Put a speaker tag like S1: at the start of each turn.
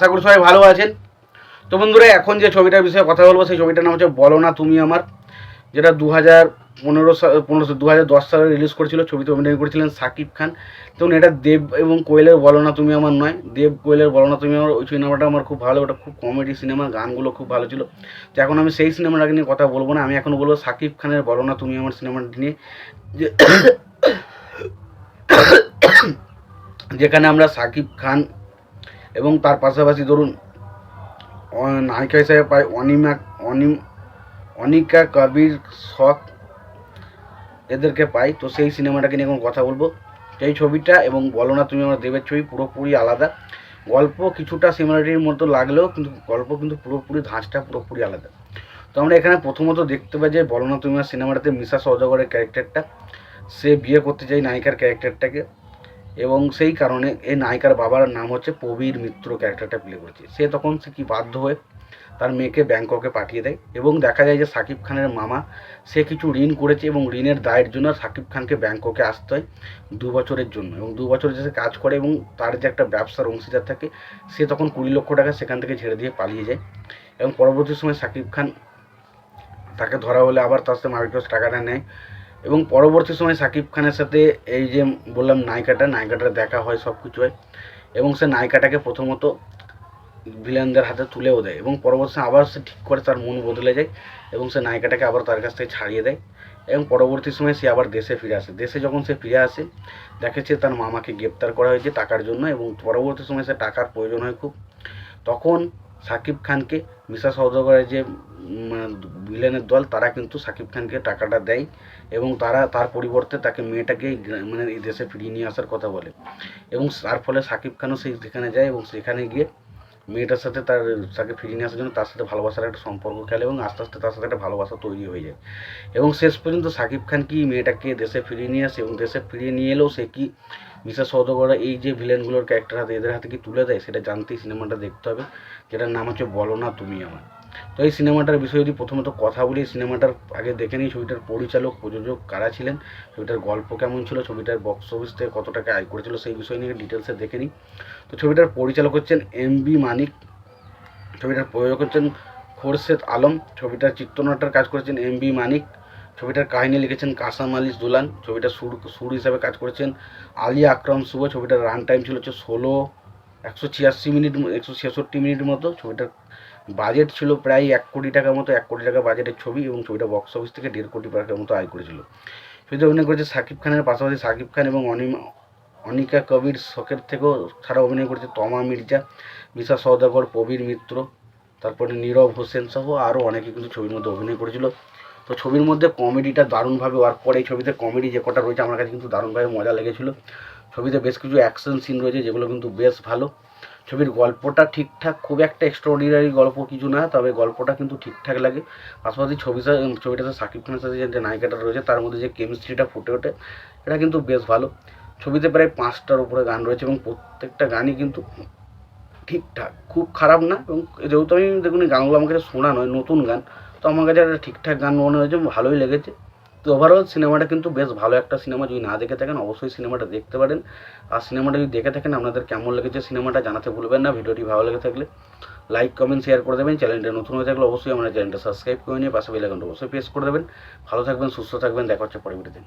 S1: আশা করি সবাই ভালো আছেন। তো বন্ধুরা, এখন যে ছবিটার বিষয়ে কথা বলবো সেই ছবিটার নাম হচ্ছে বলো না তুমি আমার, যেটা 2010 সালে রিলিজ করেছিল। ছবিতে অভিনয় করেছিলেন সাকিব খান। তখন এটা দেব এবং কোয়েলের বলো না তুমি আমার নয়, দেব কোয়েলের বলো না তুমি আমার। ওই সিনেমাটা আমার খুব ভালো, ওটা খুব কমেডি সিনেমা, গানগুলো খুব ভালো ছিল। তো এখন আমি সেই সিনেমাটাকে নিয়ে কথা বলবো না, আমি এখন বলবো সাকিব খানের বলো না তুমি আমার সিনেমাটা নিয়ে, যেখানে আমরা সাকিব খান এবং তার পাশাপাশি ধরুন নায়িকা হিসেবে পাই অনিকা কবির শখ, এদেরকে পাই। তো সেই সিনেমাটাকে নিয়ে এখন কথা বলবো। সেই ছবিটা এবং বলো না তুমি আমার দেবের ছবি পুরোপুরি আলাদা। গল্প কিছুটা সিমিলারিটির মতো লাগলেও কিন্তু গল্প কিন্তু পুরোপুরি ধাঁচটা পুরোপুরি আলাদা। তো আমরা এখানে প্রথমত দেখতে পাই যে বলো না তুমি আমার সিনেমাটাতে মিশা সওদাগরের ক্যারেক্টারটা, সে বিয়ে করতে চায় নায়িকার ক্যারেক্টারটাকে, এবং সেই কারণে এই নায়িকার বাবার নাম হচ্ছে প্রবীর মিত্র ক্যারেক্টারটা প্লে করেছে। সে তখন কি বাধ্য হয়ে তার মেয়েকে ব্যাংককে পাঠিয়ে দেয়, এবং দেখা যায় যে সাকিব খানের মামা সে কিছু ঋণ করেছে এবং ঋণের দায়ের জন্য সাকিব খানকে ব্যাংককে আসতে হয় 2 বছরের জন্য। এবং 2 বছর যে সে কাজ করে এবং তার যে একটা ব্যবসার অংশীদার থাকে, সে তখন 20 লক্ষ টাকা সেখান থেকে ছেড়ে দিয়ে পালিয়ে যায়। এবং পরবর্তী সময় সাকিব খান তাকে ধরা হলে আবার তার সাথে মার্কেট টাকাটা নেয়। এবং পরবর্তী সময় সাকিব খানের সাথে এই যে বললাম নায়িকাটার দেখা হয়, সব কিছু হয়, এবং সে নায়িকাটাকে প্রথমত ভিলেনদের হাতে তুলেও দেয়, এবং পরবর্তী আবার সে ঠিক করে তার মন বদলে যায় এবং সে নায়িকাটাকে আবার তার কাছ থেকে ছাড়িয়ে দেয়। এবং পরবর্তী সময় সে আবার দেশে ফিরে আসে। দেশে যখন সে ফিরে আসে, দেখেছে তার মামাকে গ্রেপ্তার করা হয়েছে টাকার জন্য, এবং পরবর্তী সময় সে টাকার প্রয়োজন হয় খুব। তখন সাকিব খানকে মিশা সওদাগরের যে ভিলেনের দল, তারা কিন্তু সাকিব খানকে টাকাটা দেয় এবং তার পরিবর্তে তাকে মেয়েটাকে মানে এই দেশে ফিরিয়ে নিয়ে আসার কথা বলে। এবং তার ফলে সাকিব খানও সেখানে যায় এবং সেখানে গিয়ে মেয়েটার সাথে তাকে ফিরিয়ে নিয়ে আসার জন্য তার সাথে ভালোবাসার একটা সম্পর্ক খেলে, এবং আস্তে আস্তে তার সাথে একটা ভালোবাসা তৈরি হয়ে যায়। এবং শেষ পর্যন্ত সাকিব খান কি মেয়েটাকে দেশে ফিরিয়ে নিয়ে আসে, এবং দেশে ফিরিয়ে নিয়ে এলেও সে কি মিশা সওদাগর এই যে ভিলেনগুলোর ক্যারেক্টার হাতে এদের হাতে কি তুলে দেয়, সেটা জানতেই সিনেমাটা দেখতে হবে, যেটার নাম হচ্ছে বলো না তুমি আমার। তো এই সিনেমাটার বিষয়ে যদি প্রথমত কথা বলি, সিনেমাটার আগে দেখে নিই ছবিটার পরিচালক প্রযোজক কারা ছিলেন, ছবিটার গল্প কেমন ছিল, ছবিটার বক্স অফিস থেকে কত টাকা আয় করেছিল, সেই বিষয় নিয়ে ডিটেলসে দেখে নিই। তো ছবিটার পরিচালক হচ্ছেন এম.বি. মানিক, ছবিটার প্রযোজক হচ্ছেন খোরশেদ আলম, ছবিটার চিত্রনাট্যের কাজ করেছেন এম.বি. মানিক, ছবিটার কাহিনী লিখেছেন কাসাম আলী দুলান, ছবিটার সুর হিসাবে কাজ করেছেন আলী আকরম শুভ। ছবিটার রান টাইম ছিল হচ্ছে 166 মিনিট মতো। ছবিটার বাজেট ছিল প্রায় 1 কোটি টাকার মতো, 1 কোটি টাকা বাজেটের ছবি, এবং ছবিটা বক্স অফিস থেকে 1.5 কোটি টাকার মতো আয় করেছিল। ছবিতে অভিনয় করেছে সাকিব খানের পাশাপাশি সাকিব খান এবং অনিকা কবির শখের থেকেও ছাড়া অভিনয় করেছে তমা মির্জা, মিশা সওদাগর, প্রবীর মিত্র, তারপরে নীরব হোসেন সহ আরও অনেকে কিন্তু ছবির মধ্যে অভিনয় করেছিল। তো ছবির মধ্যে কমেডিটা দারুণভাবে ওয়ার্ক করে। এই ছবিতে কমেডি যে কটা রয়েছে আমার কাছে কিন্তু দারুণভাবে মজা লেগেছিল। ছবিতে বেশ কিছু অ্যাকশন সিন রয়েছে যেগুলো কিন্তু বেশ ভালো। ছবির গল্পটা ঠিকঠাক, খুব একটা এক্সট্রাঅর্ডিনারি গল্প কিছু না, তবে গল্পটা কিন্তু ঠিকঠাক লাগে। পাশাপাশি ছবিটাতে সাকিব খানের সাথে যে নায়িকাটা রয়েছে তার মধ্যে যে কেমিস্ট্রিটা ফুটে ওঠে, এটা কিন্তু বেশ ভালো। ছবিতে প্রায় 5টার উপরে গান রয়েছে এবং প্রত্যেকটা গানই কিন্তু ঠিকঠাক, খুব খারাপ না। এবং যেহেতু আমি দেখুন এই গানগুলো আমার কাছে শোনা নয়, নতুন গান, তো আমার কাছে একটা ঠিকঠাক গান মনে হয়েছে, ভালোই লেগেছে। তো ওভারঅল সিনেমাটা কিন্তু বেশ ভালো একটা সিনেমা। যদি না দেখে থাকেন অবশ্যই সিনেমাটা দেখতে পারেন। আর সিনেমাটা যদি দেখে থাকেন আপনাদের কেমন লেগেছে সিনেমাটা জানাতে ভুলবেন না। ভিডিওটি ভালো লেগে থাকলে লাইক কমেন্ট শেয়ার করে দেবেন। চ্যানেলটা নতুন হয়ে থাকলে অবশ্যই আমার চ্যানেলটা সাবস্ক্রাইব করে নিয়ে পাশে বেল আইকনটা অবশ্যই প্রেস করে দেবেন। ভালো থাকবেন, সুস্থ থাকবেন, দেখা হচ্ছে পরের ভিডিওতে।